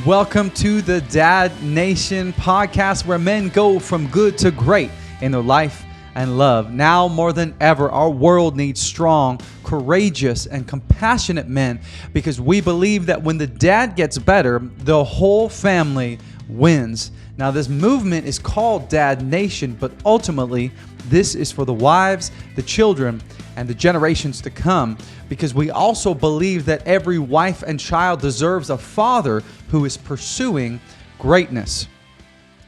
welcome to the Dad Nation podcast, where men go from good to great in their life and love. Now more than ever, our world needs strong, courageous, and compassionate men, because we believe that when the dad gets better, the whole family wins. Now, this movement is called Dad Nation, but ultimately, this is for the wives, the children, and the generations to come, because we also believe that every wife and child deserves a father who is pursuing greatness.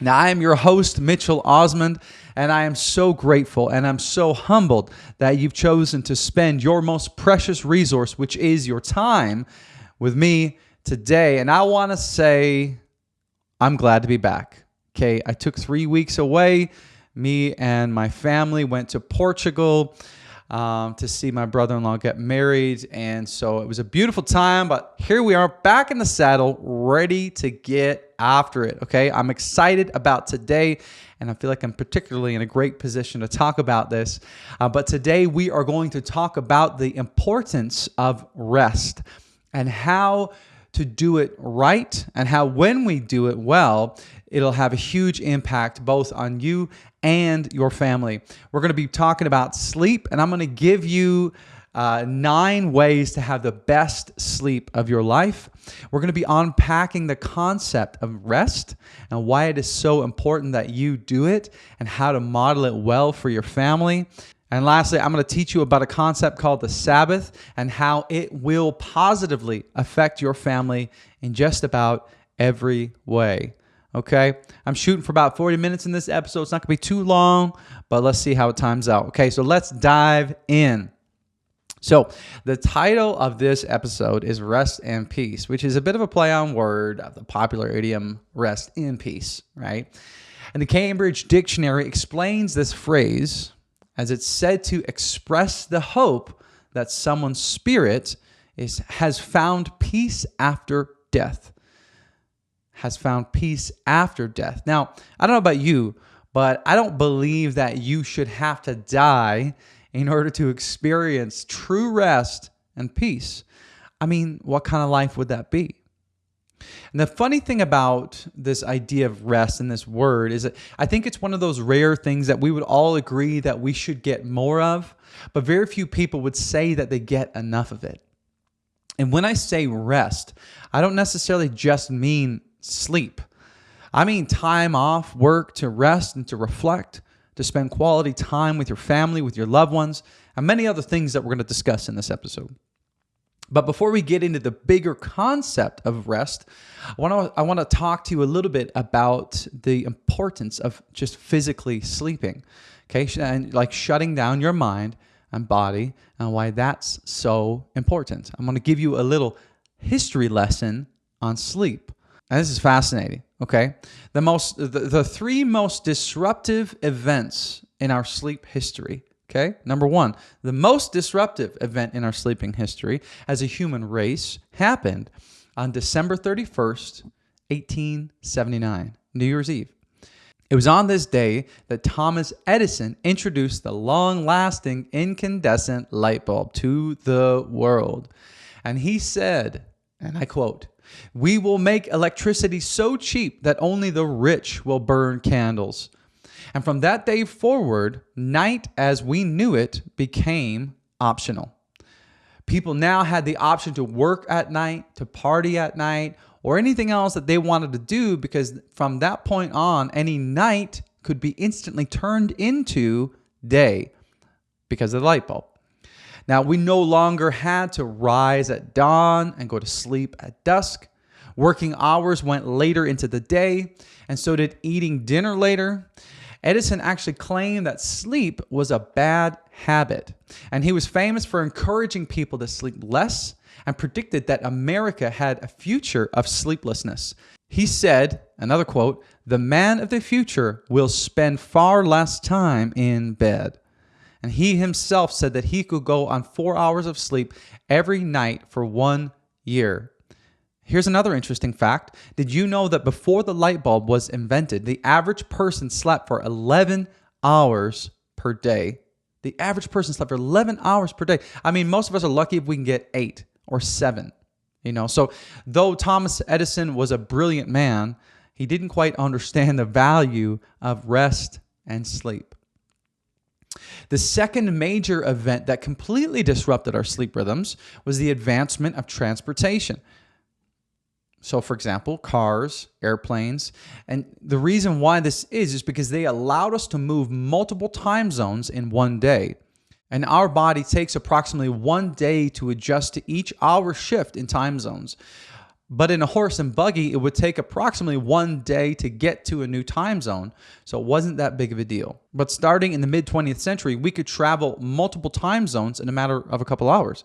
Now, I am your host, Mitchell Osmond, and I am so grateful and I'm so humbled that you've chosen to spend your most precious resource, which is your time, with me today. And I want to say, I'm glad to be back. Okay, I took 3 weeks away. Me and my family went to Portugal to see my brother-in-law get married. And so it was a beautiful time, but here we are back in the saddle, ready to get after it. Okay, I'm excited about today, and I feel like I'm particularly in a great position to talk about this. But today we are going to talk about the importance of rest and how to do it right, and how when we do it well, it'll have a huge impact both on you and your family. We're going to be talking about sleep, and I'm going to give you 9 ways to have the best sleep of your life. We're going to be unpacking the concept of rest and why it is so important that you do it, and how to model it well for your family. And lastly, I'm going to teach you about a concept called the Sabbath and how it will positively affect your family in just about every way. Okay, I'm shooting for about 40 minutes in this episode. It's not going to be too long, but let's see how it times out. Okay, so let's dive in. So the title of this episode is Rest and Peace, which is a bit of a play on word of the popular idiom rest in peace, right? And the Cambridge Dictionary explains this phrase as it's said to express the hope that someone's spirit has found peace after death. Has found peace after death. Now, I don't know about you, but I don't believe that you should have to die in order to experience true rest and peace. I mean, what kind of life would that be? And the funny thing about this idea of rest and this word is that I think it's one of those rare things that we would all agree that we should get more of, but very few people would say that they get enough of it. And when I say rest, I don't necessarily just mean sleep. I mean time off work to rest and to reflect, to spend quality time with your family, with your loved ones, and many other things that we're going to discuss in this episode. But before we get into the bigger concept of rest, I want to talk to you a little bit about the importance of just physically sleeping, okay? And like shutting down your mind and body, and why that's so important. I'm going to give you a little history lesson on sleep. And this is fascinating, okay? The 3 most disruptive events in our sleep history. Okay, number 1, the most disruptive event in our sleeping history as a human race happened on December 31st, 1879, New Year's Eve. It was on this day that Thomas Edison introduced the long-lasting incandescent light bulb to the world. And he said, and I quote, "We will make electricity so cheap that only the rich will burn candles." And from that day forward, night as we knew it became optional. People now had the option to work at night, to party at night, or anything else that they wanted to do, because from that point on, any night could be instantly turned into day because of the light bulb. Now, we no longer had to rise at dawn and go to sleep at dusk. Working hours went later into the day, and so did eating dinner later. Edison actually claimed that sleep was a bad habit, and he was famous for encouraging people to sleep less and predicted that America had a future of sleeplessness. He said, another quote, "The man of the future will spend far less time in bed." And he himself said that he could go on 4 hours of sleep every night for 1 year. Here's another interesting fact. Did you know that before the light bulb was invented, the average person slept for 11 hours per day? The average person slept for 11 hours per day. I mean, most of us are lucky if we can get 8 or 7. So though Thomas Edison was a brilliant man, he didn't quite understand the value of rest and sleep. The second major event that completely disrupted our sleep rhythms was the advancement of transportation. So, for example, cars, airplanes. And the reason why this is because they allowed us to move multiple time zones in one day. And our body takes approximately 1 day to adjust to each hour shift in time zones. But in a horse and buggy, it would take approximately 1 day to get to a new time zone. So it wasn't that big of a deal. But starting in the mid-20th century, we could travel multiple time zones in a matter of a couple hours,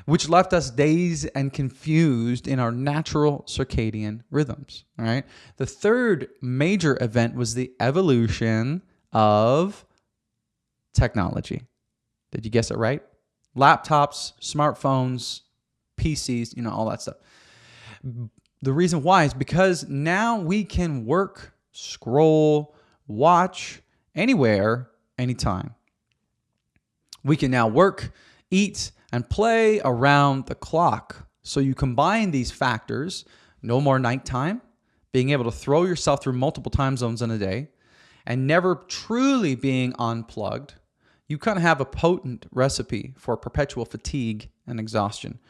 which left us dazed and confused in our natural circadian rhythms. All right. The third major event was the evolution of technology. Did you guess it right? Laptops, smartphones, PCs, all that stuff. The reason why is because now we can work, scroll, watch anywhere, anytime. We can now work, eat, and play around the clock. So you combine these factors, no more nighttime, being able to throw yourself through multiple time zones in a day, and never truly being unplugged, you kind of have a potent recipe for perpetual fatigue and exhaustion.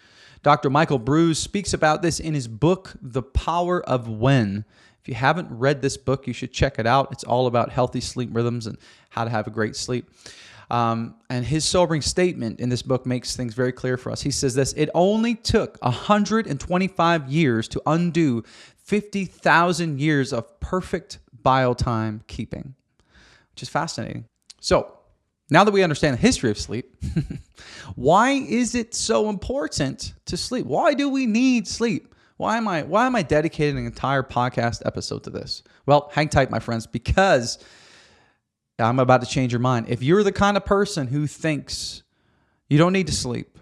Dr. Michael Brews speaks about this in his book, The Power of When. If you haven't read this book, you should check it out. It's all about healthy sleep rhythms and how to have a great sleep. And his sobering statement in this book makes things very clear for us. He says this: it only took 125 years to undo 50,000 years of perfect biotime keeping, which is fascinating. So now that we understand the history of sleep, why is it so important to sleep? Why do we need sleep? Why am I dedicating an entire podcast episode to this? Well, hang tight, my friends, because I'm about to change your mind. If you're the kind of person who thinks you don't need to sleep,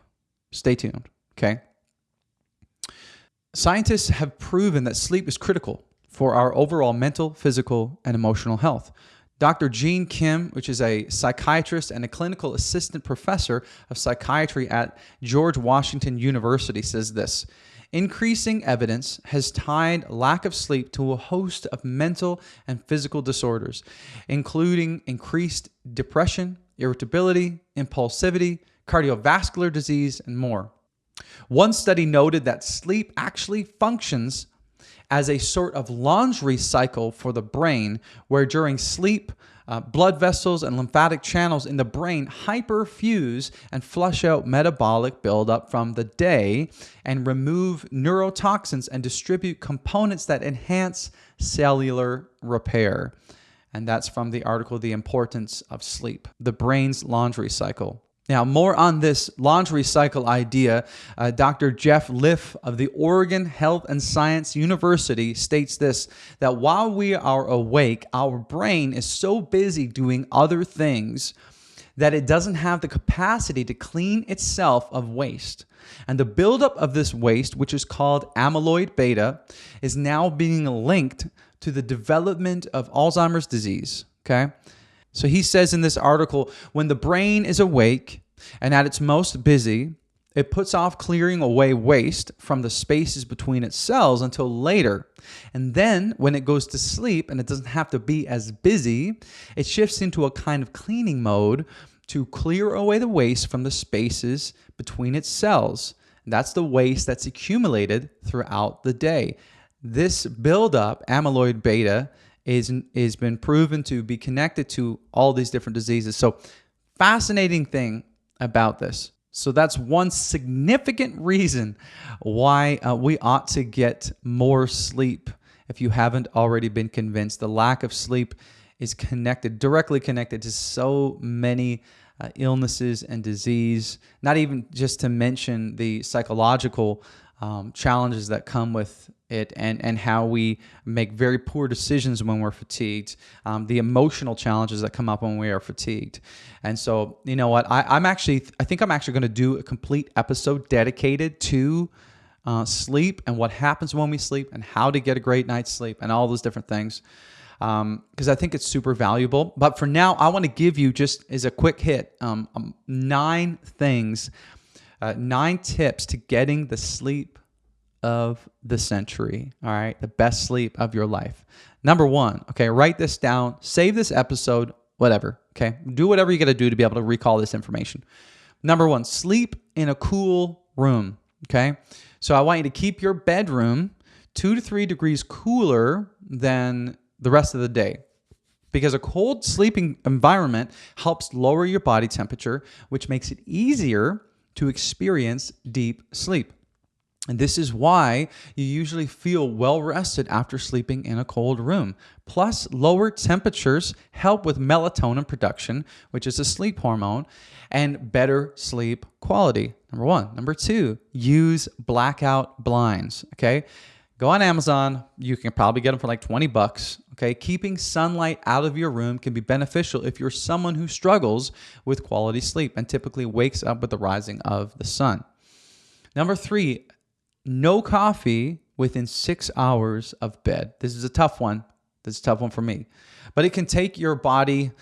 stay tuned, okay? Scientists have proven that sleep is critical for our overall mental, physical, and emotional health. Dr. Jean Kim, which is a psychiatrist and a clinical assistant professor of psychiatry at George Washington University, says this: increasing evidence has tied lack of sleep to a host of mental and physical disorders, including increased depression, irritability, impulsivity, cardiovascular disease, and more. One study noted that sleep actually functions as a sort of laundry cycle for the brain, where during sleep, blood vessels and lymphatic channels in the brain hyperfuse and flush out metabolic buildup from the day and remove neurotoxins and distribute components that enhance cellular repair. And that's from the article, The Importance of Sleep, the brain's laundry cycle. Now, more on this laundry cycle idea, Dr. Jeff Liff of the Oregon Health and Science University states this: that while we are awake, our brain is so busy doing other things that it doesn't have the capacity to clean itself of waste. And the buildup of this waste, which is called amyloid beta, is now being linked to the development of Alzheimer's disease, okay? So he says in this article, when the brain is awake and at its most busy, it puts off clearing away waste from the spaces between its cells until later. And then when it goes to sleep and it doesn't have to be as busy, it shifts into a kind of cleaning mode to clear away the waste from the spaces between its cells. That's the waste that's accumulated throughout the day. This buildup, amyloid beta, is been proven to be connected to all these different diseases. So fascinating thing about this. So that's one significant reason why we ought to get more sleep. If you haven't already been convinced, the lack of sleep is directly connected to so many illnesses and disease, not even just to mention the psychological challenges that come with it, and how we make very poor decisions when we're fatigued, the emotional challenges that come up when we are fatigued. And so, you know what, I think I'm actually going to do a complete episode dedicated to sleep and what happens when we sleep and how to get a great night's sleep and all those different things, because I think it's super valuable. But for now, I want to give you, just as a quick hit, 9 things, 9 tips to getting the sleep of the century, all right? The best sleep of your life. Number one, okay, write this down, save this episode, whatever, okay? Do whatever you got to do to be able to recall this information. Number one, sleep in a cool room, okay? So I want you to keep your bedroom 2 to 3 degrees cooler than the rest of the day, because a cold sleeping environment helps lower your body temperature, which makes it easier to experience deep sleep. And this is why you usually feel well rested after sleeping in a cold room. Plus, lower temperatures help with melatonin production, which is a sleep hormone, and better sleep quality. Number one. Number two, use blackout blinds, okay? Go on Amazon. You can probably get them for like $20. Okay, keeping sunlight out of your room can be beneficial if you're someone who struggles with quality sleep and typically wakes up with the rising of the sun. Number three, no coffee within 6 hours of bed. This is a tough one. This is a tough one for me. But it can take your body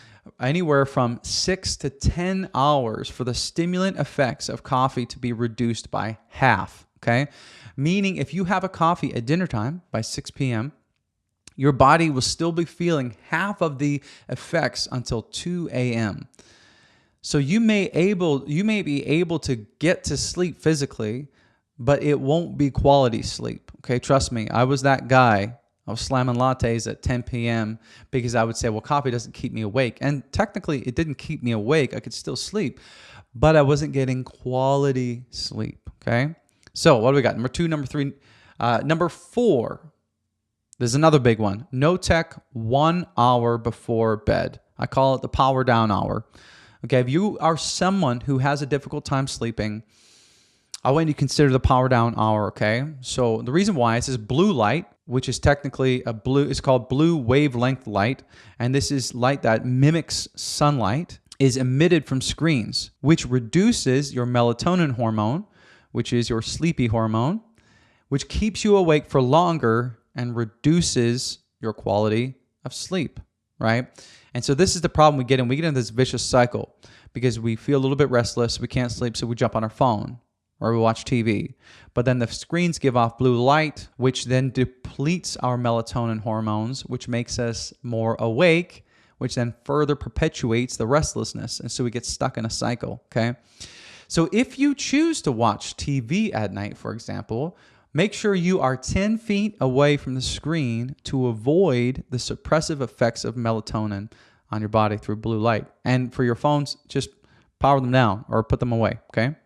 anywhere from 6 to 10 hours for the stimulant effects of coffee to be reduced by half. Okay, meaning if you have a coffee at dinner time by 6 p.m., your body will still be feeling half of the effects until 2 a.m. So you may be able to get to sleep physically, but it won't be quality sleep. Okay, trust me, I was that guy. I was slamming lattes at 10 p.m. because I would say, well, coffee doesn't keep me awake. And technically, it didn't keep me awake. I could still sleep, but I wasn't getting quality sleep. Okay, so what do we got? Number two, number three, number four. There's another big one. No tech 1 hour before bed. I call it the power down hour. Okay, if you are someone who has a difficult time sleeping, I want you to consider the power down hour, okay? So the reason why is blue light, which is technically it's called blue wavelength light, and this is light that mimics sunlight, is emitted from screens, which reduces your melatonin hormone, which is your sleepy hormone, which keeps you awake for longer and reduces your quality of sleep, right? And so this is the problem we get in. We get in this vicious cycle because we feel a little bit restless, we can't sleep, so we jump on our phone or we watch TV. But then the screens give off blue light, which then depletes our melatonin hormones, which makes us more awake, which then further perpetuates the restlessness. And so we get stuck in a cycle, okay? So if you choose to watch TV at night, for example, make sure you are 10 feet away from the screen to avoid the suppressive effects of melatonin on your body through blue light. And for your phones, just power them down or put them away, okay?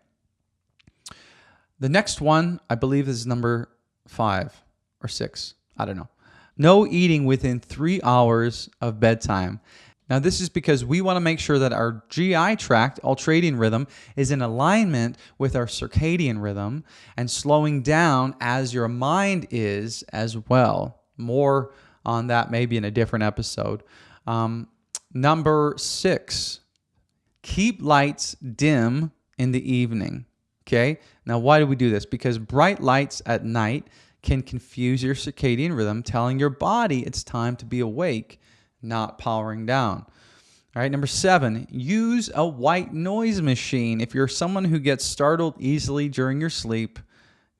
The next one, I believe, is number 5 or 6. I don't know. No eating within 3 hours of bedtime. Now, this is because we want to make sure that our GI tract ultradian rhythm is in alignment with our circadian rhythm and slowing down as your mind is as well. More on that maybe in a different episode. Number 6, keep lights dim in the evening. Okay? Now, why do we do this? Because bright lights at night can confuse your circadian rhythm, telling your body it's time to be awake, not powering down. All right, number 7, use a white noise machine. If you're someone who gets startled easily during your sleep,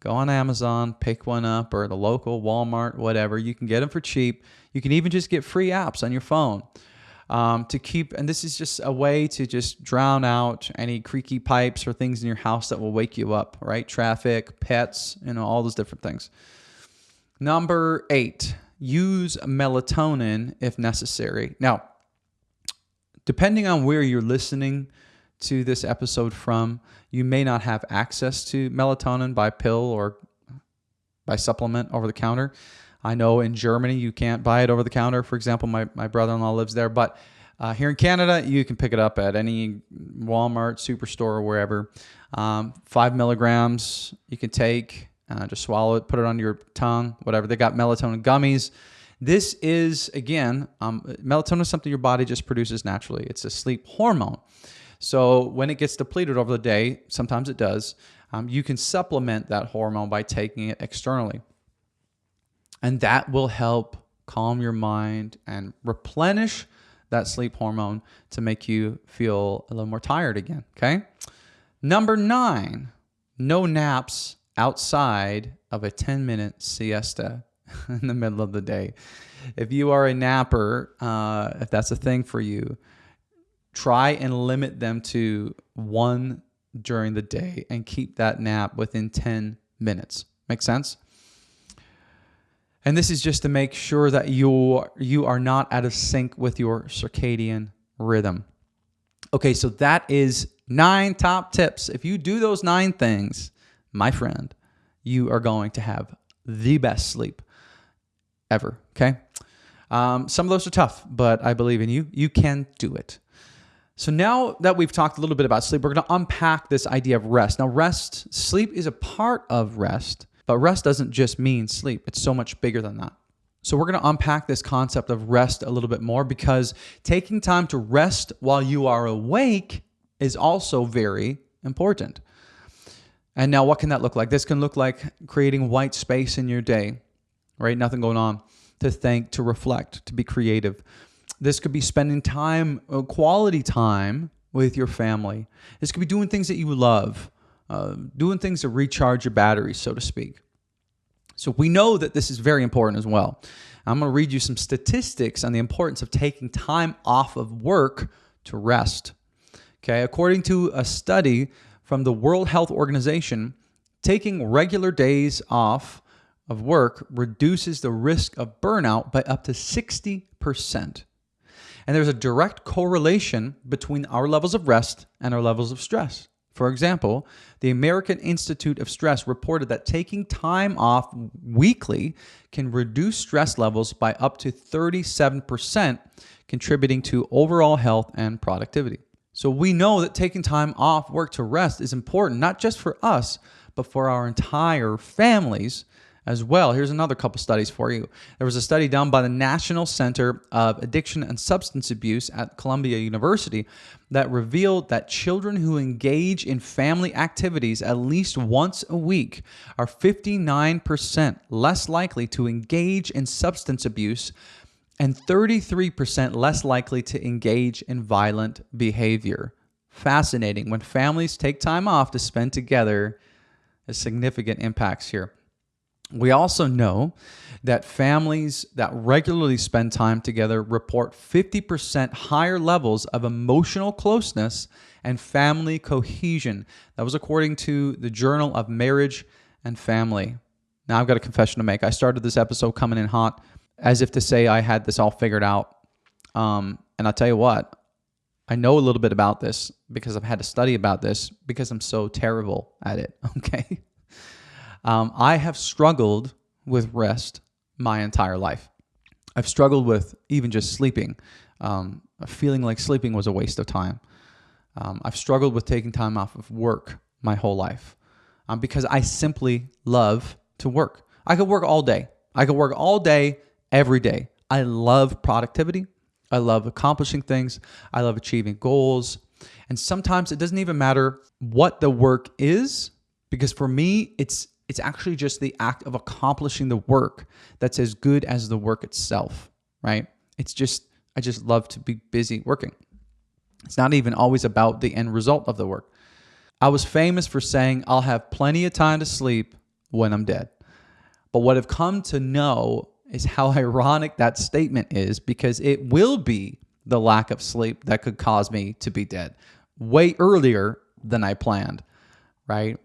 go on Amazon, pick one up, or the local Walmart, whatever. You can get them for cheap. You can even just get free apps on your phone and this is just a way to just drown out any creaky pipes or things in your house that will wake you up, right? Traffic, pets, all those different things. Number 8, use melatonin if necessary. Now, depending on where you're listening to this episode from, you may not have access to melatonin by pill or by supplement over the counter. I know in Germany you can't buy it over the counter. For example, my brother-in-law lives there. But here in Canada, you can pick it up at any Walmart, Superstore, or wherever. 5 milligrams you can take. Just swallow it, put it on your tongue, whatever. They got melatonin gummies. This is, again, melatonin is something your body just produces naturally. It's a sleep hormone. So when it gets depleted over the day, sometimes it does, you can supplement that hormone by taking it externally. And that will help calm your mind and replenish that sleep hormone to make you feel a little more tired again, okay? Number 9, no naps outside of a 10-minute siesta in the middle of the day. If you are a napper, if that's a thing for you, try and limit them to one during the day and keep that nap within 10 minutes. Make sense? And this is just to make sure that you are not out of sync with your circadian rhythm. Okay, so that is 9 top tips. If you do those 9 things, my friend, you are going to have the best sleep ever, okay? Some of those are tough, but I believe in you. You can do it. So now that we've talked a little bit about sleep, we're going to unpack this idea of rest. Now, sleep is a part of rest, but rest doesn't just mean sleep. It's so much bigger than that. So we're going to unpack this concept of rest a little bit more, because taking time to rest while you are awake is also very important. And now what can that look like? This can look like creating white space in your day, right? Nothing going on, to think, to reflect, to be creative. This could be spending time, quality time with your family. This could be doing things that you love, doing things to recharge your batteries, so to speak. So we know that this is very important as well. I'm going to read you some statistics on the importance of taking time off of work to rest. Okay, according to a study from the World Health Organization, taking regular days off of work reduces the risk of burnout by up to 60%. And there's a direct correlation between our levels of rest and our levels of stress. For example, the American Institute of Stress reported that taking time off weekly can reduce stress levels by up to 37%, contributing to overall health and productivity. So we know that taking time off work to rest is important, not just for us, but for our entire families as well. Here's another couple studies for you. There was a study done by the National Center of Addiction and Substance Abuse at Columbia University that revealed that children who engage in family activities at least once a week are 59% less likely to engage in substance abuse and 33% less likely to engage in violent behavior. Fascinating. When families take time off to spend together, there's significant impacts here. We also know that families that regularly spend time together report 50% higher levels of emotional closeness and family cohesion. That was according to the Journal of Marriage and Family. Now I've got a confession to make. I started this episode coming in hot, as if to say I had this all figured out. And I'll tell you what, I know a little bit about this because I've had to study about this because I'm so terrible at it, okay? I have struggled with rest my entire life. I've struggled with even just sleeping, feeling like sleeping was a waste of time. I've struggled with taking time off of work my whole life because I simply love to work. I could work all day. I could work all day, every day. I love productivity. I love accomplishing things. I love achieving goals. And sometimes it doesn't even matter what the work is, because for me, it's actually just the act of accomplishing the work that's as good as the work itself, right? I just love to be busy working. It's not even always about the end result of the work. I was famous for saying, I'll have plenty of time to sleep when I'm dead. But what I've come to know is how ironic that statement is, because it will be the lack of sleep that could cause me to be dead way earlier than I planned, right?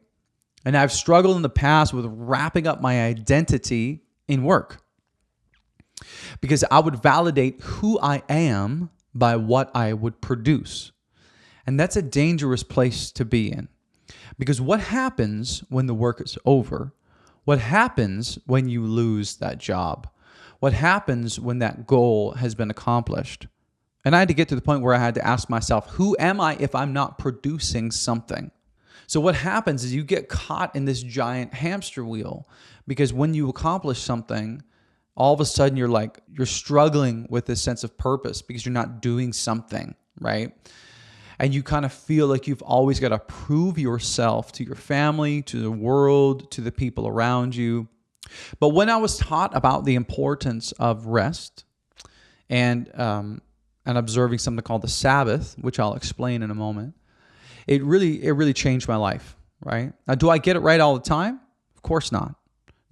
And I've struggled in the past with wrapping up my identity in work because I would validate who I am by what I would produce. And that's a dangerous place to be in, because what happens when the work is over? What happens when you lose that job? What happens when that goal has been accomplished? And I had to get to the point where I had to ask myself, who am I if I'm not producing something? So what happens is you get caught in this giant hamster wheel, because when you accomplish something, all of a sudden you're struggling with this sense of purpose because you're not doing something, right? And you kind of feel like you've always got to prove yourself to your family, to the world, to the people around you. But when I was taught about the importance of rest and observing something called the Sabbath, which I'll explain in a moment, it really changed my life, right? Now, do I get it right all the time? Of course not.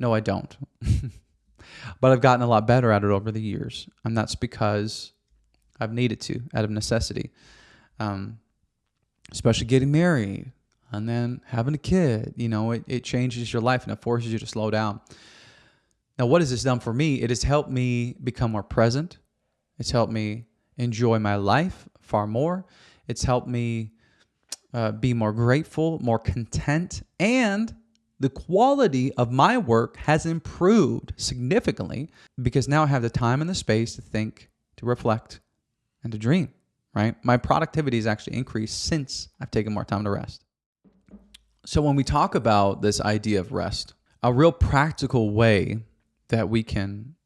No, I don't. But I've gotten a lot better at it over the years. And that's because I've needed to, out of necessity. Especially getting married and then having a kid. It changes your life and it forces you to slow down. Now, what has this done for me? It has helped me become more present. It's helped me enjoy my life far more. It's helped me be more grateful, more content, and the quality of my work has improved significantly because now I have the time and the space to think, to reflect, and to dream, right? My productivity has actually increased since I've taken more time to rest. So when we talk about this idea of rest, a real practical way that we can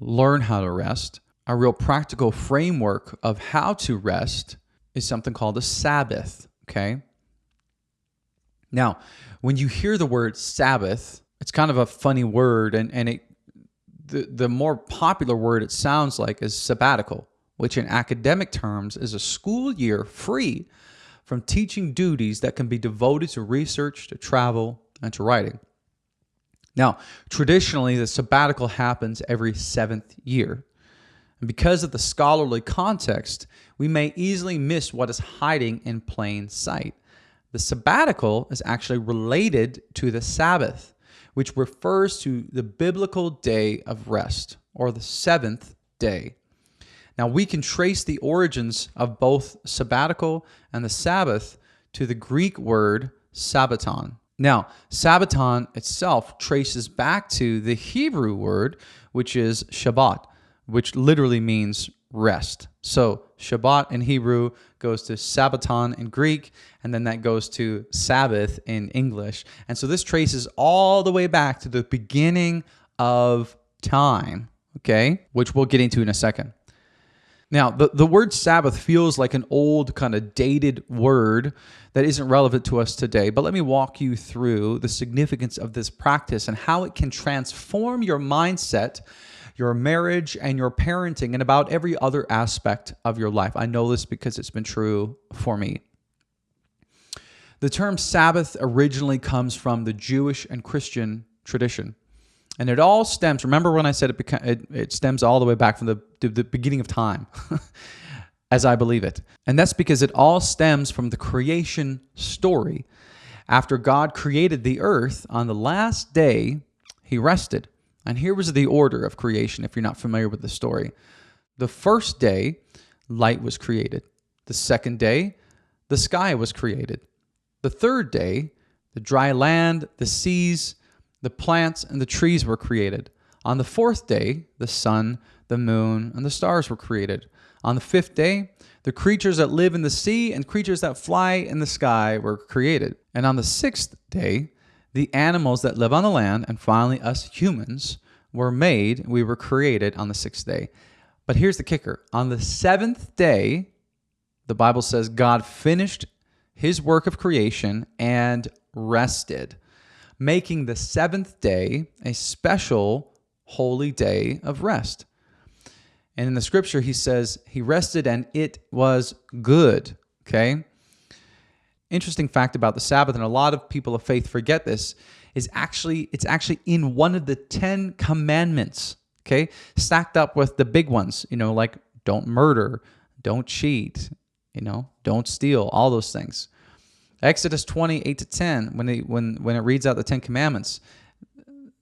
learn how to rest, a real practical framework of how to rest is something called a Sabbath, okay? Now, when you hear the word Sabbath, it's kind of a funny word, and the more popular word it sounds like is sabbatical, which in academic terms is a school year free from teaching duties that can be devoted to research, to travel, and to writing. Now, traditionally, the sabbatical happens every 7th year. And because of the scholarly context, we may easily miss what is hiding in plain sight. The sabbatical is actually related to the Sabbath, which refers to the biblical day of rest, or the 7th day. Now, we can trace the origins of both sabbatical and the Sabbath to the Greek word sabbaton. Now, sabbaton itself traces back to the Hebrew word, which is Shabbat, which literally means rest. So Shabbat in Hebrew goes to sabbaton in Greek, and then that goes to Sabbath in English. And so this traces all the way back to the beginning of time, okay, which we'll get into in a second. Now, the word Sabbath feels like an old kind of dated word that isn't relevant to us today, but let me walk you through the significance of this practice and how it can transform your mindset, your marriage, and your parenting, and about every other aspect of your life. I know this because it's been true for me. The term Sabbath originally comes from the Jewish and Christian tradition. And it all stems, remember when I said it stems all the way back from the beginning of time, as I believe it. And that's because it all stems from the creation story. After God created the earth, on the last day, he rested. And here was the order of creation, if you're not familiar with the story. The first day, light was created. The second day, the sky was created. The third day, the dry land, the seas, the plants, and the trees were created. On the fourth day, the sun, the moon, and the stars were created. On the fifth day, the creatures that live in the sea and creatures that fly in the sky were created. And on the sixth day, the animals that live on the land, and finally us humans, were made. We were created on the sixth day. But here's the kicker. On the seventh day, the Bible says God finished his work of creation and rested, making the seventh day a special holy day of rest. And in the scripture, he says he rested and it was good, okay? Interesting fact about the Sabbath, and a lot of people of faith forget this, is it's actually in one of the 10 commandments, okay? Stacked up with the big ones, like don't murder, don't cheat, don't steal, all those things. Exodus 20:8-10, when it reads out the 10 commandments,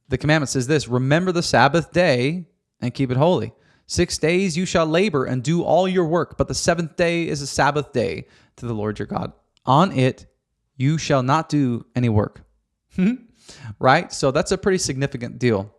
the commandment says this: remember the Sabbath day and keep it holy. 6 days you shall labor and do all your work, but the seventh day is a Sabbath day to the Lord your God. On it you shall not do any work. Right? So that's a pretty significant deal.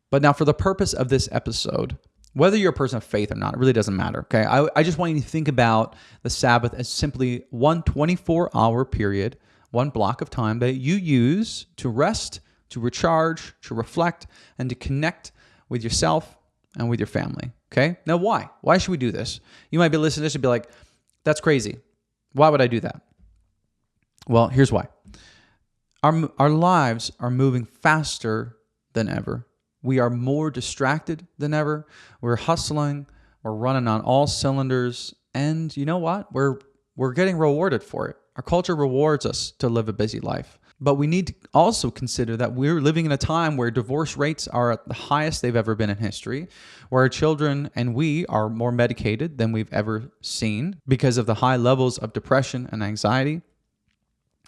But now for the purpose of this episode, whether you're a person of faith or not, it really doesn't matter, okay? I just want you to think about the Sabbath as simply one 24-hour period, one block of time that you use to rest, to recharge, to reflect, and to connect with yourself and with your family, okay? Now, why? Why should we do this? You might be listening to this and be like, that's crazy. Why would I do that? Well, here's why. Our lives are moving faster than ever. We are more distracted than ever. We're hustling. We're running on all cylinders. And you know what? We're getting rewarded for it. Our culture rewards us to live a busy life. But we need to also consider that we're living in a time where divorce rates are at the highest they've ever been in history, where our children and we are more medicated than we've ever seen because of the high levels of depression and anxiety.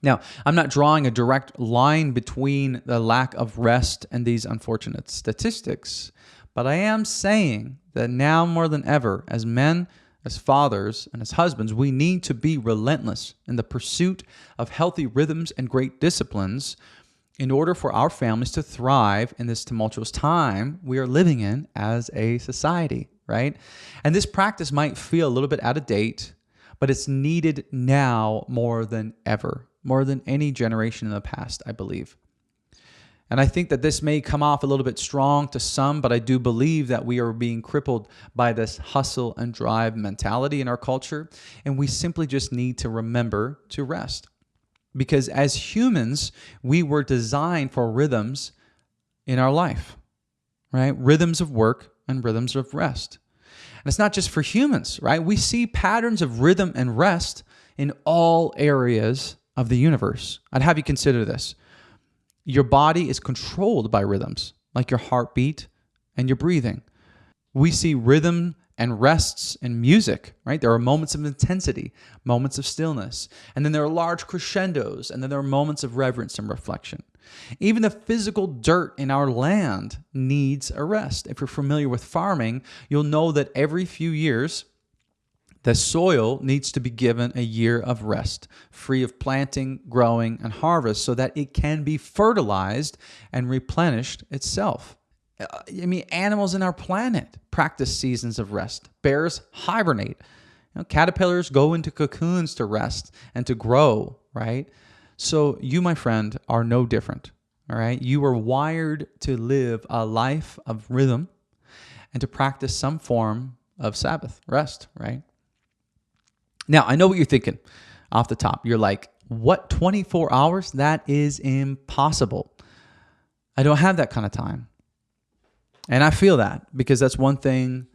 Now, I'm not drawing a direct line between the lack of rest and these unfortunate statistics, but I am saying that now more than ever, as men, as fathers, and as husbands, we need to be relentless in the pursuit of healthy rhythms and great disciplines in order for our families to thrive in this tumultuous time we are living in as a society, right? And this practice might feel a little bit out of date, but it's needed now more than ever, more than any generation in the past, I believe. And I think that this may come off a little bit strong to some, but I do believe that we are being crippled by this hustle and drive mentality in our culture. And we simply just need to remember to rest. Because as humans, we were designed for rhythms in our life, right? Rhythms of work and rhythms of rest. And it's not just for humans, right? We see patterns of rhythm and rest in all areas of the universe. I'd have you consider this. Your body is controlled by rhythms, like your heartbeat and your breathing. We see rhythm and rests in music, right? There are moments of intensity, moments of stillness, and then there are large crescendos, and then there are moments of reverence and reflection. Even the physical dirt in our land needs a rest. If you're familiar with farming, you'll know that every few years, the soil needs to be given a year of rest, free of planting, growing, and harvest, so that it can be fertilized and replenished itself. I mean, animals in our planet practice seasons of rest. Bears hibernate. Caterpillars go into cocoons to rest and to grow, right? So you, my friend, are no different, all right? You are wired to live a life of rhythm and to practice some form of Sabbath, rest, right? Now, I know what you're thinking off the top. You're like, what, 24 hours? That is impossible. I don't have that kind of time. And I feel that because that's one thing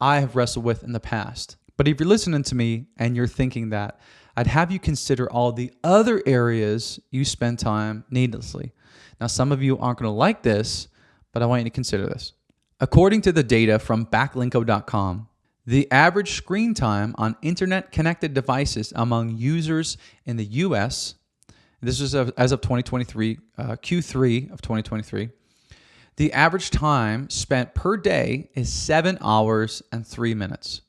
I have wrestled with in the past. But if you're listening to me and you're thinking that, I'd have you consider all the other areas you spend time needlessly. Now, some of you aren't going to like this, but I want you to consider this. According to the data from backlinko.com, the average screen time on internet-connected devices among users in the U.S., this is as of 2023, Q3 of 2023, the average time spent per day is 7 hours and 3 minutes.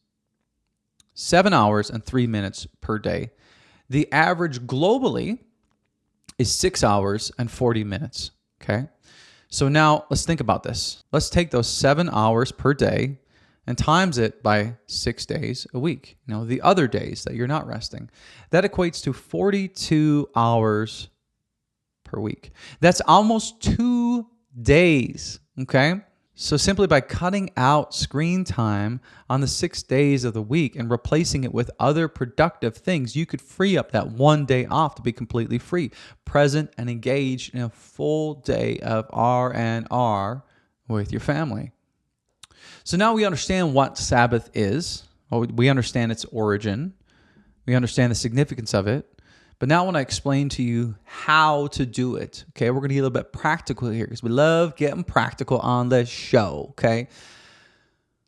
7 hours and 3 minutes per day. The average globally is 6 hours and 40 minutes, okay? So now let's think about this. Let's take those 7 hours per day and times it by 6 days a week. The other days that you're not resting. That equates to 42 hours per week. That's almost 2 days, okay? So simply by cutting out screen time on the 6 days of the week and replacing it with other productive things, you could free up that 1 day off to be completely free, present, and engaged in a full day of R&R with your family. So now we understand what Sabbath is. We understand its origin. We understand the significance of it. But now I want to explain to you how to do it. Okay, we're going to get a little bit practical here because we love getting practical on this show. Okay,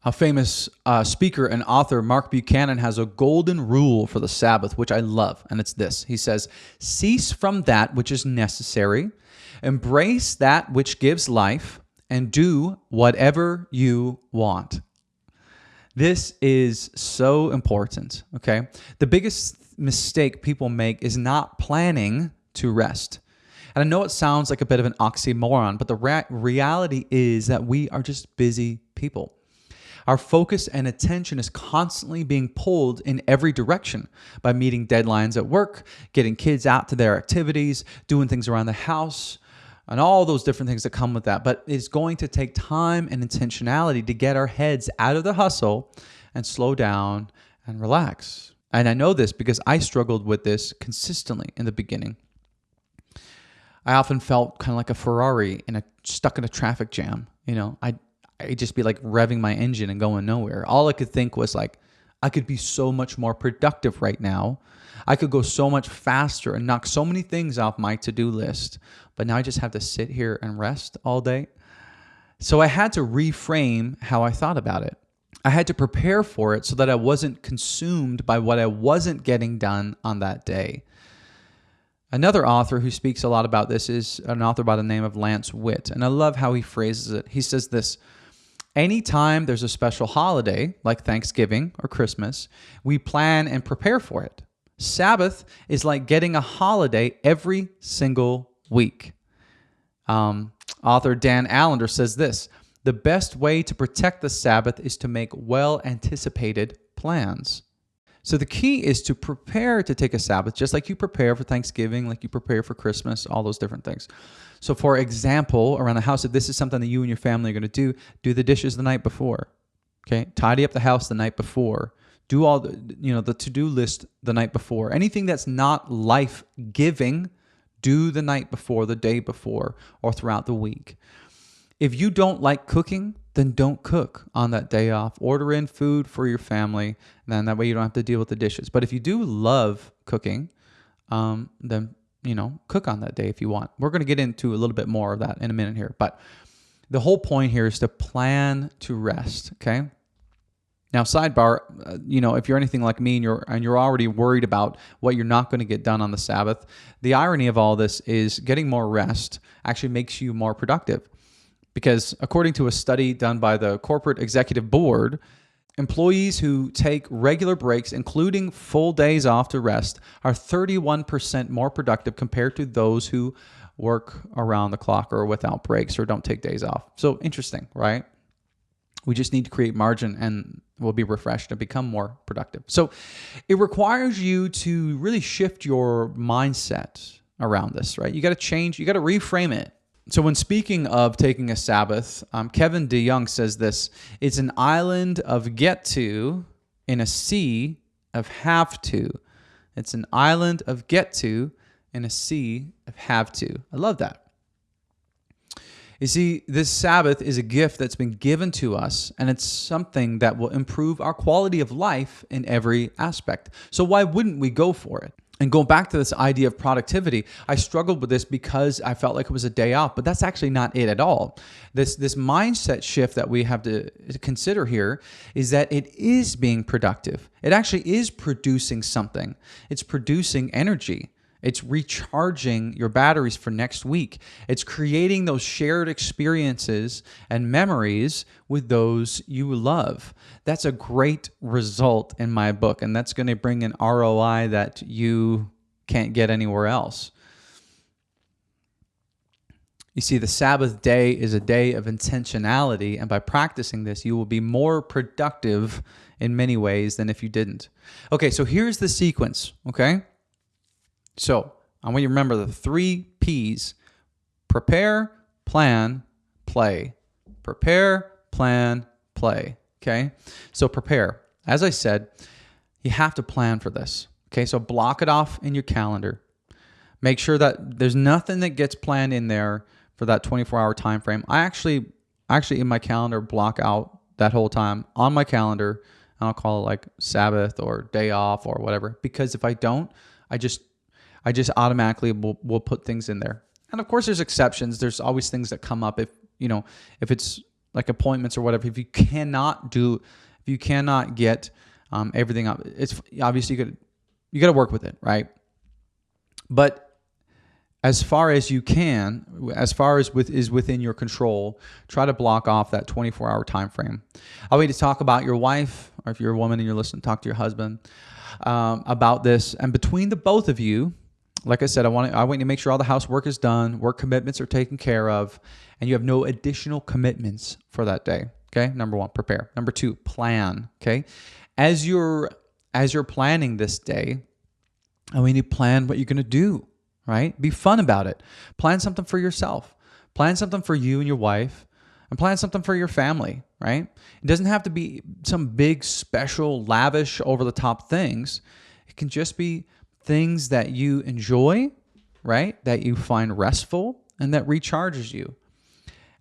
a famous speaker and author, Mark Buchanan, has a golden rule for the Sabbath, which I love, and it's this. He says, "Cease from that which is necessary, embrace that which gives life, and do whatever you want." This is so important, okay? The biggest mistake people make is not planning to rest. And I know it sounds like a bit of an oxymoron, but the reality is that we are just busy people. Our focus and attention is constantly being pulled in every direction by meeting deadlines at work, getting kids out to their activities, doing things around the house, and all those different things that come with that. But it's going to take time and intentionality to get our heads out of the hustle and slow down and relax. And I know this because I struggled with this consistently in the beginning. I often felt kind of like a Ferrari stuck in a traffic jam. I'd just be like revving my engine and going nowhere. All I could think was like, I could be so much more productive right now. I could go so much faster and knock so many things off my to-do list. But now I just have to sit here and rest all day. So I had to reframe how I thought about it. I had to prepare for it so that I wasn't consumed by what I wasn't getting done on that day. Another author who speaks a lot about this is an author by the name of Lance Witt. And I love how he phrases it. He says this: anytime there's a special holiday like Thanksgiving or Christmas, we plan and prepare for it. Sabbath is like getting a holiday every single week. Author Dan Allender says this: the best way to protect the Sabbath is to make well-anticipated plans. So the key is to prepare to take a Sabbath, just like you prepare for Thanksgiving, like you prepare for Christmas, all those different things. So for example, around the house, if this is something that you and your family are going to do the dishes the night before. Okay? Tidy up the house the night before. Do all the to-do list the night before. Anything that's not life-giving, do the night before, the day before, or throughout the week. If you don't like cooking, then don't cook on that day off. Order in food for your family, and then that way you don't have to deal with the dishes. But if you do love cooking, then cook on that day if you want. We're going to get into a little bit more of that in a minute here. But the whole point here is to plan to rest, okay? Now, sidebar, if you're anything like me and you're already worried about what you're not going to get done on the Sabbath, the irony of all this is getting more rest actually makes you more productive. Because according to a study done by the Corporate Executive Board, employees who take regular breaks, including full days off to rest, are 31% more productive compared to those who work around the clock or without breaks or don't take days off. So interesting, right? We just need to create margin and we'll be refreshed and become more productive. So it requires you to really shift your mindset around this, right? You got to change, you got to reframe it. So when speaking of taking a Sabbath, Kevin DeYoung says this: it's an island of get to in a sea of have to. It's an island of get to in a sea of have to. I love that. You see, this Sabbath is a gift that's been given to us, and it's something that will improve our quality of life in every aspect. So why wouldn't we go for it? And going back to this idea of productivity, I struggled with this because I felt like it was a day off, but that's actually not it at all. This mindset shift that we have to consider here is that it is being productive. It actually is producing something. It's producing energy. It's recharging your batteries for next week. It's creating those shared experiences and memories with those you love. That's a great result in my book, and that's going to bring an ROI that you can't get anywhere else. You see, the Sabbath day is a day of intentionality, and by practicing this, you will be more productive in many ways than if you didn't. Okay, so here's the sequence, okay? So I want you to remember the 3 P's: prepare, plan, play. Prepare, plan, play. Okay? So prepare. As I said, you have to plan for this. Okay? So block it off in your calendar. Make sure that there's nothing that gets planned in there for that 24-hour time frame. I actually in my calendar block out that whole time on my calendar, and I'll call it like Sabbath or day off or whatever, because if I don't, I just automatically will put things in there. And of course, there's exceptions. There's always things that come up if it's like appointments or whatever. If you cannot get everything up, it's obviously you got to work with it, right? But as far as you can, as far as is within your control, try to block off that 24-hour time frame. I want you to talk about your wife, or if you're a woman and you're listening, talk to your husband about this. And between the both of you, like I said, I want you to make sure all the housework is done, work commitments are taken care of, and you have no additional commitments for that day. Okay? Number 1, prepare. Number 2, plan. Okay? As you're planning this day, I want you to plan what you're going to do, right? Be fun about it. Plan something for yourself. Plan something for you and your wife, and plan something for your family, right? It doesn't have to be some big, special, lavish, over-the-top things. It can just be things that you enjoy, right? That you find restful and that recharges you.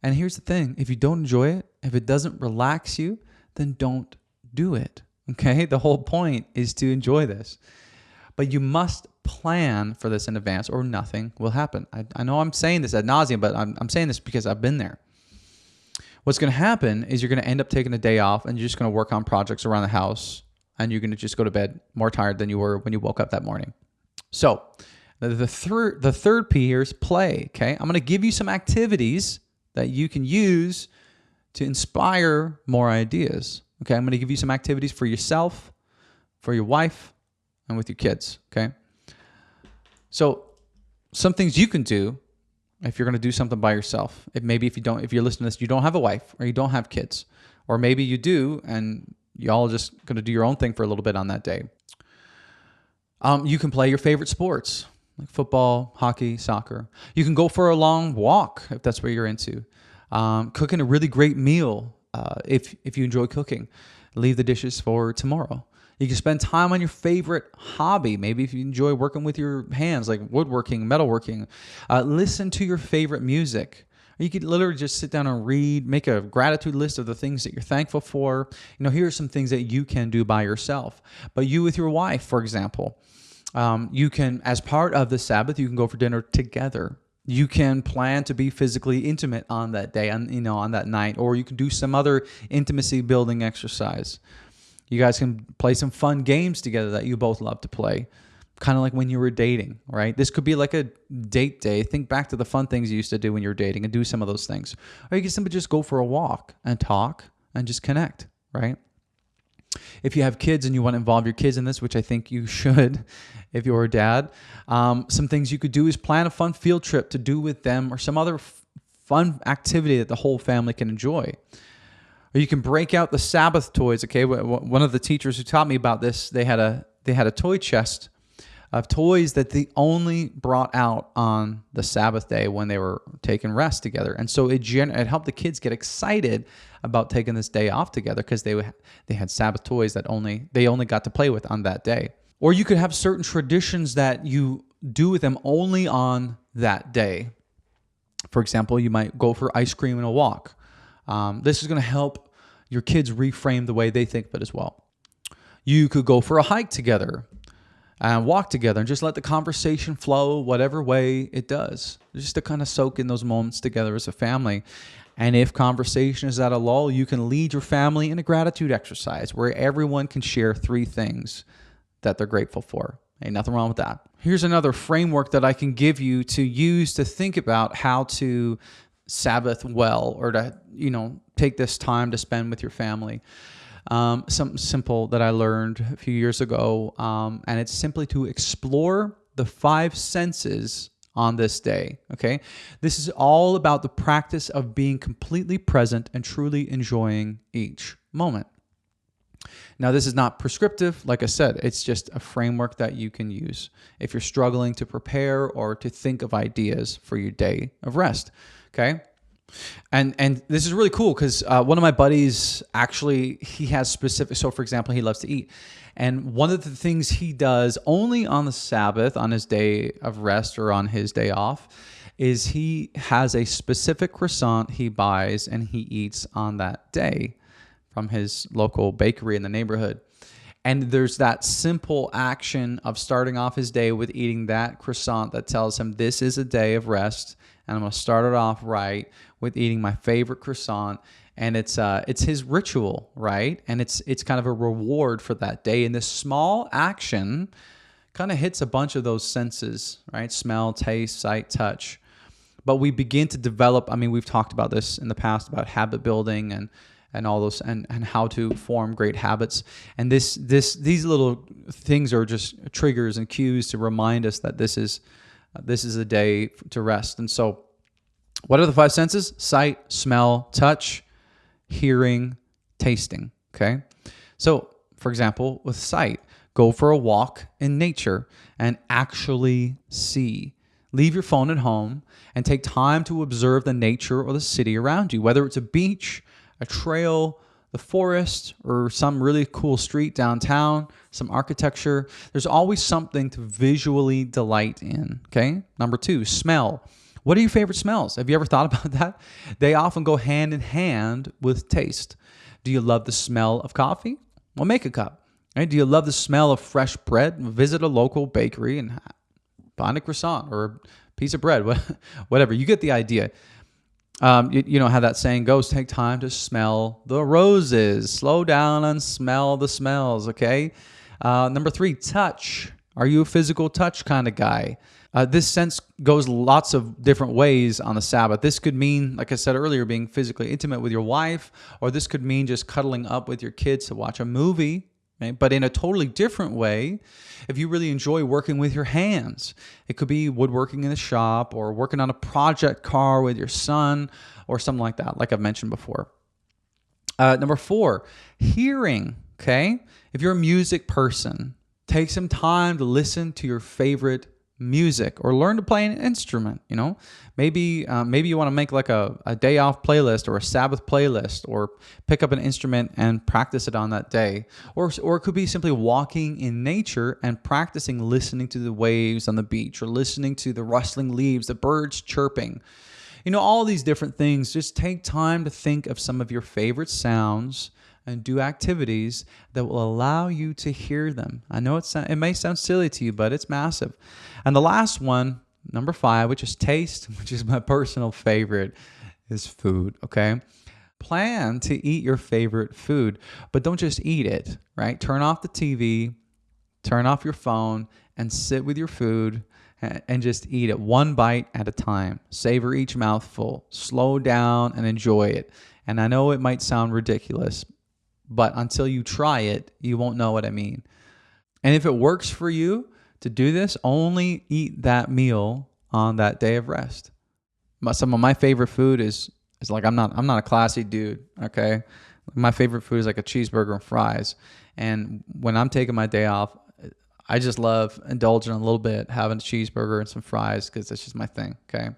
And here's the thing: if you don't enjoy it, if it doesn't relax you, then don't do it, Okay, the whole point is to enjoy this. But you must plan for this in advance or nothing will happen. I know I'm saying this ad nauseum, but I'm saying this because I've been there. What's going to happen is you're going to end up taking a day off and you're just going to work on projects around the house and you're going to just go to bed more tired than you were when you woke up that morning. So the third P here is play. Okay, I'm going to give you some activities that you can use to inspire more ideas. Okay, I'm going to give you some activities for yourself, for your wife, and with your kids. Okay, so some things you can do if you're going to do something by yourself. If you're listening to this, you don't have a wife or you don't have kids, or maybe you do and y'all just going to do your own thing for a little bit on that day. You can play your favorite sports like football, hockey, soccer. You can go for a long walk if that's what you're into. Cooking a really great meal if you enjoy cooking. Leave the dishes for tomorrow. You can spend time on your favorite hobby. Maybe if you enjoy working with your hands, like woodworking, metalworking. Listen to your favorite music. Or you could literally just sit down and read, make a gratitude list of the things that you're thankful for. Here are some things that you can do by yourself. But you with your wife, for example, you can, as part of the Sabbath, you can go for dinner together. You can plan to be physically intimate on that day, on that night, or you can do some other intimacy building exercise. You guys can play some fun games together that you both love to play, kind of like when you were dating, right? This could be like a date day. Think back to the fun things you used to do when you were dating and do some of those things. Or you can simply just go for a walk and talk and just connect, right? If you have kids and you want to involve your kids in this, which I think you should if you're a dad, some things you could do is plan a fun field trip to do with them or some other fun activity that the whole family can enjoy. Or you can break out the Sabbath toys. Okay, one of the teachers who taught me about this, they had a toy chest of toys that they only brought out on the Sabbath day when they were taking rest together. And so it helped the kids get excited about taking this day off together because they had Sabbath toys that they only got to play with on that day. Or you could have certain traditions that you do with them only on that day. For example, you might go for ice cream and a walk. This is going to help your kids reframe the way they think of it as well. You could go for a hike together and walk together and just let the conversation flow whatever way it does, just to kind of soak in those moments together as a family. And if conversation is at a lull, you can lead your family in a gratitude exercise where everyone can share 3 things that they're grateful for. Ain't nothing wrong with that. Here's another framework that I can give you to use to think about how to Sabbath well, or to take this time to spend with your family. Something simple that I learned a few years ago, and it's simply to explore the 5 senses on this day. Okay, this is all about the practice of being completely present and truly enjoying each moment. Now, this is not prescriptive. Like I said, it's just a framework that you can use if you're struggling to prepare or to think of ideas for your day of rest. Okay. And this is really cool because one of my buddies, actually, he has specific, so for example, he loves to eat. And one of the things he does only on the Sabbath, on his day of rest or on his day off, is he has a specific croissant he buys and he eats on that day from his local bakery in the neighborhood. And there's that simple action of starting off his day with eating that croissant that tells him this is a day of rest, and I'm going to start it off right with eating my favorite croissant. And it's his ritual, right? And it's kind of a reward for that day. And this small action kind of hits a bunch of those senses, right? Smell, taste, sight, touch. But we begin to develop, we've talked about this in the past about habit building and all those and how to form great habits. And these little things are just triggers and cues to remind us that this is a day to rest. And so what are the 5 senses? Sight, smell, touch, hearing, tasting. Okay. So for example, with sight, go for a walk in nature and actually see. Leave your phone at home and take time to observe the nature or the city around you, whether it's a beach, a trail, the forest, or some really cool street downtown, some architecture. There's always something to visually delight in, okay? Number 2, smell. What are your favorite smells? Have you ever thought about that? They often go hand in hand with taste. Do you love the smell of coffee? Well, make a cup. Right? Do you love the smell of fresh bread? Visit a local bakery and find a croissant or a piece of bread, whatever. You get the idea. You know how that saying goes, take time to smell the roses. Slow down and smell the smells, okay? Number 3, touch. Are you a physical touch kind of guy? This sense goes lots of different ways on the Sabbath. This could mean, like I said earlier, being physically intimate with your wife, or this could mean just cuddling up with your kids to watch a movie. Right? But in a totally different way, if you really enjoy working with your hands, it could be woodworking in the shop or working on a project car with your son or something like that, like I've mentioned before. Number 4, hearing, okay? If you're a music person, take some time to listen to your favorite music or learn to play an instrument. Maybe you want to make like a day off playlist or a Sabbath playlist, or pick up an instrument and practice it on that day, or it could be simply walking in nature and practicing listening to the waves on the beach, or listening to the rustling leaves, the birds chirping. All these different things. Just take time to think of some of your favorite sounds and do activities that will allow you to hear them. I know it may sound silly to you, but it's massive. And the last one, number 5, which is taste, which is my personal favorite, is food, okay? Plan to eat your favorite food, but don't just eat it, right? Turn off the TV, turn off your phone, and sit with your food and just eat it one bite at a time. Savor each mouthful. Slow down and enjoy it. And I know it might sound ridiculous, but until you try it, you won't know what I mean. And if it works for you to do this, only eat that meal on that day of rest. Some of my favorite food is like, I'm not a classy dude, okay? My favorite food is like a cheeseburger and fries. And when I'm taking my day off, I just love indulging a little bit, having a cheeseburger and some fries, because that's just my thing, okay?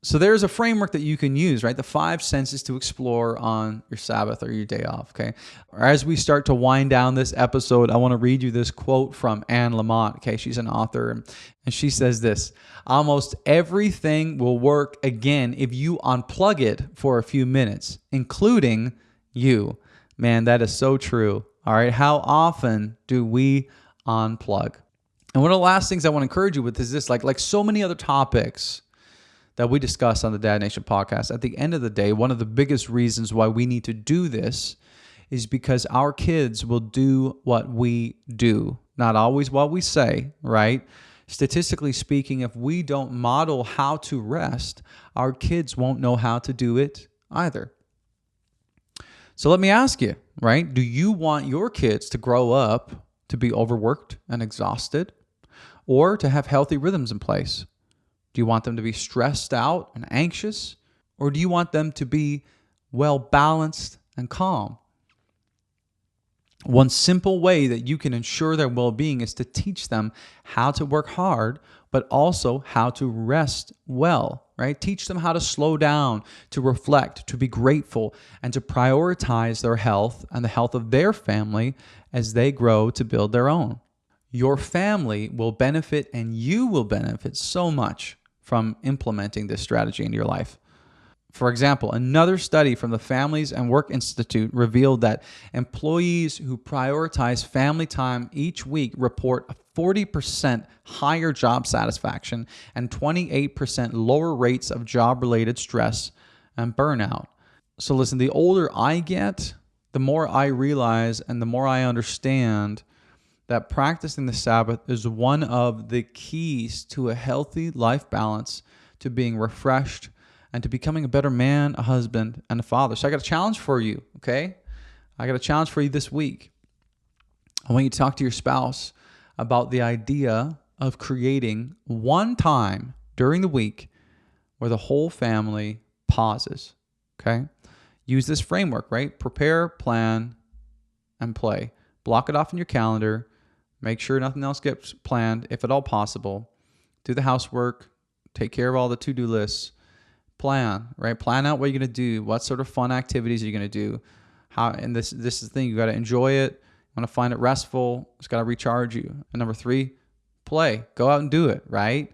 So there's a framework that you can use, right? The 5 senses to explore on your Sabbath or your day off, okay? As we start to wind down this episode, I want to read you this quote from Anne Lamott, okay? She's an author, and she says this: almost everything will work again if you unplug it for a few minutes, including you. Man, that is so true, all right? How often do we unplug? And one of the last things I want to encourage you with is this, like so many other topics that we discuss on the Dad Nation podcast, at the end of the day, one of the biggest reasons why we need to do this is because our kids will do what we do, not always what we say, right? Statistically speaking, if we don't model how to rest, our kids won't know how to do it either. So let me ask you, right? Do you want your kids to grow up to be overworked and exhausted, or to have healthy rhythms in place? Do you want them to be stressed out and anxious, or do you want them to be well balanced and calm? One simple way that you can ensure their well-being is to teach them how to work hard, but also how to rest well, right? Teach them how to slow down, to reflect, to be grateful, and to prioritize their health and the health of their family as they grow to build their own. Your family will benefit, and you will benefit so much from implementing this strategy into your life. For example, another study from the Families and Work Institute revealed that employees who prioritize family time each week report a 40% higher job satisfaction and 28% lower rates of job-related stress and burnout. So listen, the older I get, the more I realize and the more I understand that practicing the Sabbath is one of the keys to a healthy life balance, to being refreshed, and to becoming a better man, a husband, and a father. So I got a challenge for you, okay? I got a challenge for you this week. I want you to talk to your spouse about the idea of creating one time during the week where the whole family pauses, okay? Use this framework, right? Prepare, plan, and play. Block it off in your calendar. Make sure nothing else gets planned, if at all possible. Do the housework. Take care of all the to-do lists. Plan, right? Plan out what you're going to do. What sort of fun activities are you going to do? How? And this is the thing. You got to enjoy it. You want to find it restful. It's got to recharge you. And number 3, play. Go out and do it, right?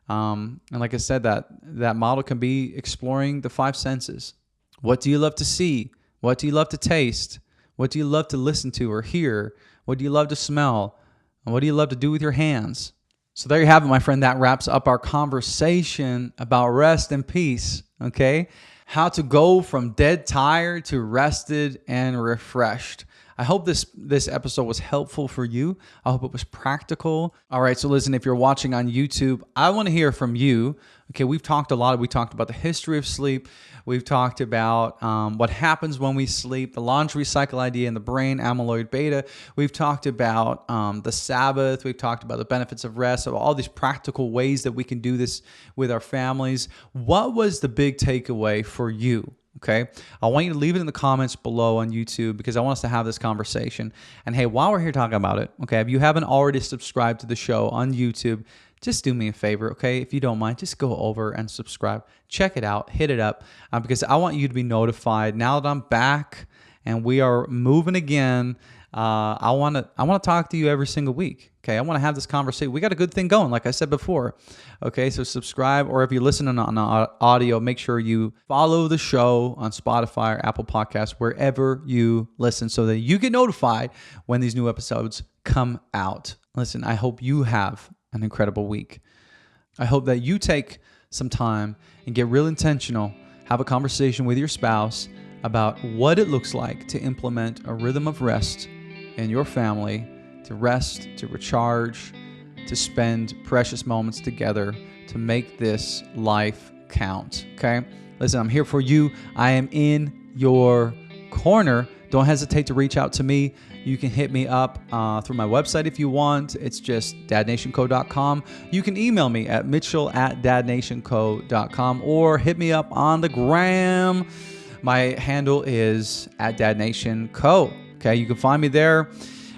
And like I said, that model can be exploring the 5 senses. What do you love to see? What do you love to taste? What do you love to listen to or hear? What do you love to smell? And what do you love to do with your hands? So there you have it, my friend. That wraps up our conversation about rest and peace, okay? How to go from dead tired to rested and refreshed. I hope this episode was helpful for you. I hope it was practical. All right, so listen, if you're watching on YouTube, I want to hear from you. Okay, we've talked a lot. We talked about the history of sleep. We've talked about what happens when we sleep, the laundry cycle idea in the brain, amyloid beta. We've talked about the Sabbath. We've talked about the benefits of rest, so all these practical ways that we can do this with our families. What was the big takeaway for you? Okay, I want you to leave it in the comments below on YouTube because I want us to have this conversation. And hey, while we're here talking about it, okay, if you haven't already subscribed to the show on YouTube, just do me a favor, okay? If you don't mind, just go over and subscribe. Check it out, hit it up, because I want you to be notified now that I'm back and we are moving again. I want to talk to you every single week. Okay, I want to have this conversation. We got a good thing going, like I said before. Okay, so subscribe, or if you're listening on audio, make sure you follow the show on Spotify or Apple Podcasts, wherever you listen, so that you get notified when these new episodes come out. Listen, I hope you have an incredible week. I hope that you take some time and get real intentional, have a conversation with your spouse about what it looks like to implement a rhythm of rest in your family, to rest, to recharge, to spend precious moments together, to make this life count, okay? Listen, I'm here for you. I am in your corner. Don't hesitate to reach out to me. You can hit me up through my website if you want. It's just dadnationco.com. You can email me at mitchell@dadnationco.com or hit me up on the gram. My handle is @dadnationco. Okay, you can find me there.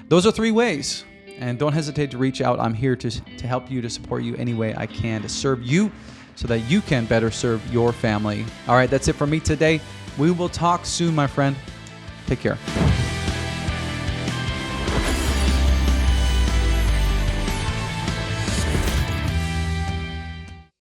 Those are 3 ways. And don't hesitate to reach out. I'm here to help you, to support you any way I can, to serve you so that you can better serve your family. All right, that's it for me today. We will talk soon, my friend. Take care.